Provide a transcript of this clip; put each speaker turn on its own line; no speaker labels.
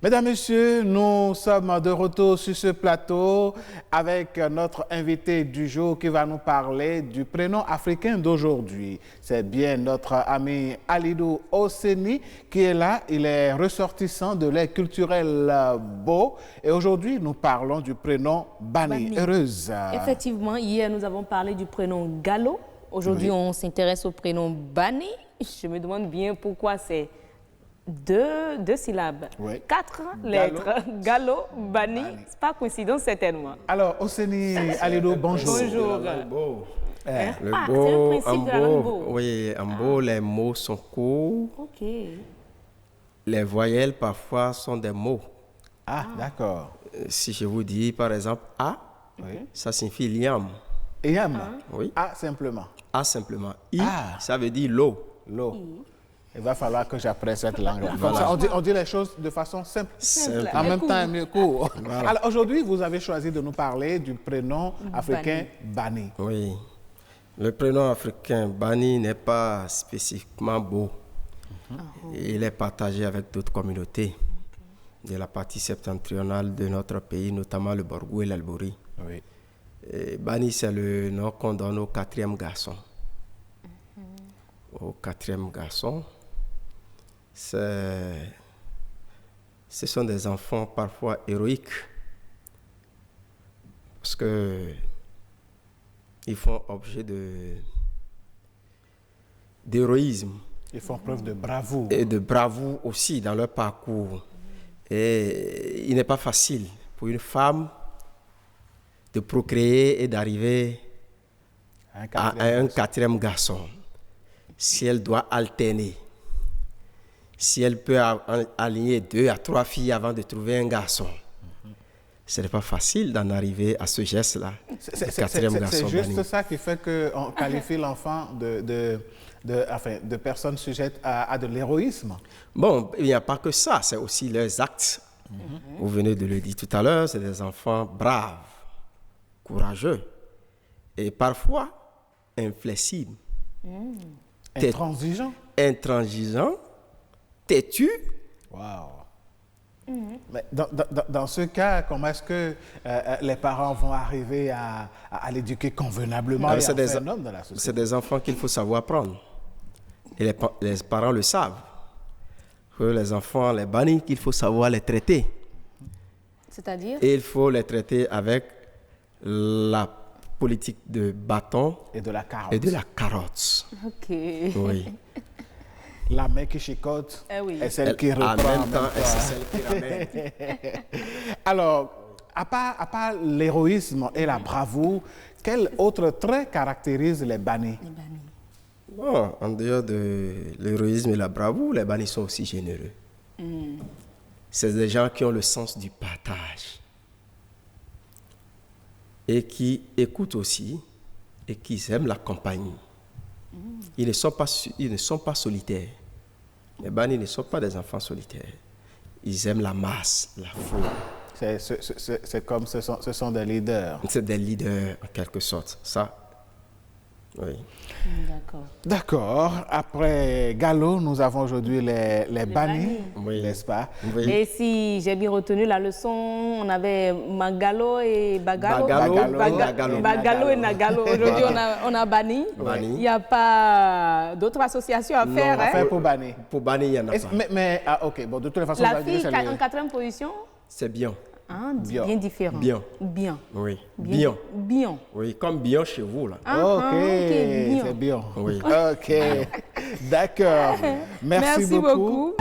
Mesdames, Messieurs, nous sommes de retour sur ce plateau avec notre invité du jour qui va nous parler du prénom africain d'aujourd'hui. C'est bien notre ami Alidou Oseni qui est là. Il est ressortissant de l'aire culturelle Beau. Et aujourd'hui, nous parlons du prénom Bani. Heureuse.
Effectivement, hier, nous avons parlé du prénom Gallo. Aujourd'hui, on s'intéresse au prénom Bani. Je me demande bien pourquoi c'est deux syllabes, 4 lettres. Gallo, Bani, c'est pas coïncidence certainement.
Alors, Oseni Alidou, bonjour.
Bonjour.
Le
c'est un principe de la langue Beau.
Oui, en Beau, les mots sont courts.
Ok.
Les voyelles, parfois, sont des mots.
Ah, d'accord.
Si je vous dis, par exemple, A, ça signifie liam.
Yam.
Oui.
A simplement.
A simplement. I, ça veut dire l'eau.
L'eau. Il va falloir que j'apprenne cette langue-là.
Voilà.
On dit les choses de façon simple.
Simple.
En même temps, mieux court.
Voilà.
Alors aujourd'hui, vous avez choisi de nous parler du prénom africain Bani.
Oui. Le prénom africain Bani n'est pas spécifiquement beau. Il est partagé avec d'autres communautés de la partie septentrionale de notre pays, notamment le Borgou et l'Albouri.
Oui.
Bani, c'est le nom qu'on donne au quatrième garçon. Au quatrième garçon, ce sont des enfants parfois héroïques parce que ils font objet d'héroïsme.
Ils font preuve de bravoure.
Et de bravoure aussi dans leur parcours. Et il n'est pas facile pour une femme de procréer et d'arriver à un quatrième garçon. Si elle doit alterner, si elle peut aligner 2 à 3 filles avant de trouver un garçon, ce n'est pas facile d'en arriver à ce geste-là.
C'est juste ça qui fait qu'on qualifie l'enfant de personnes sujettes à de l'héroïsme.
Bon, il n'y a pas que ça, c'est aussi leurs actes. Vous venez de le dire tout à l'heure, c'est des enfants braves, courageux et parfois inflexibles. Intransigeant, têtu.
Wow. Mais dans ce cas, comment est-ce que les parents vont arriver à l'éduquer convenablement et à faire un homme dans la société?
C'est des enfants qu'il faut savoir prendre. Et les parents le savent. Que les enfants, les Bani, qu'il faut savoir les traiter.
C'est-à-dire?
Et il faut les traiter avec la politique de bâton
et de la carotte.
Ok.
Oui.
La main qui chicote est celle qui reprend.
En même temps, c'est celle qui ramène.
Alors, à part l'héroïsme et la bravoure, quel autre trait caractérise les Bani?
Bon, en dehors de l'héroïsme et la bravoure, les Bani sont aussi généreux. C'est des gens qui ont le sens du partage. Et qui écoutent aussi et qui aiment la compagnie. Ils ne sont pas solitaires. Les Bani ne sont pas des enfants solitaires. Ils aiment la masse, la foule.
C'est comme ce sont des leaders.
C'est des leaders en quelque sorte. Ça, oui.
D'accord. Après Gallo, nous avons aujourd'hui les Bani, n'est-ce pas?
Oui.
Et si j'ai bien retenu la leçon, on avait Magalo et Bagalo. Bagalo et Nagalo. Aujourd'hui, on a Bani. Il n'y a pas d'autres associations à faire.
À faire pour Bani.
Pour Bani, il y en a pas.
Mais ok, bon, de toute façon,
la fille en 4e position?
C'est bien.
Ah, bien différent.
Bien. Oui. Bien. Oui, comme bien chez vous, là.
Ok, c'est bien.
Oui.
Ok, d'accord. Merci beaucoup.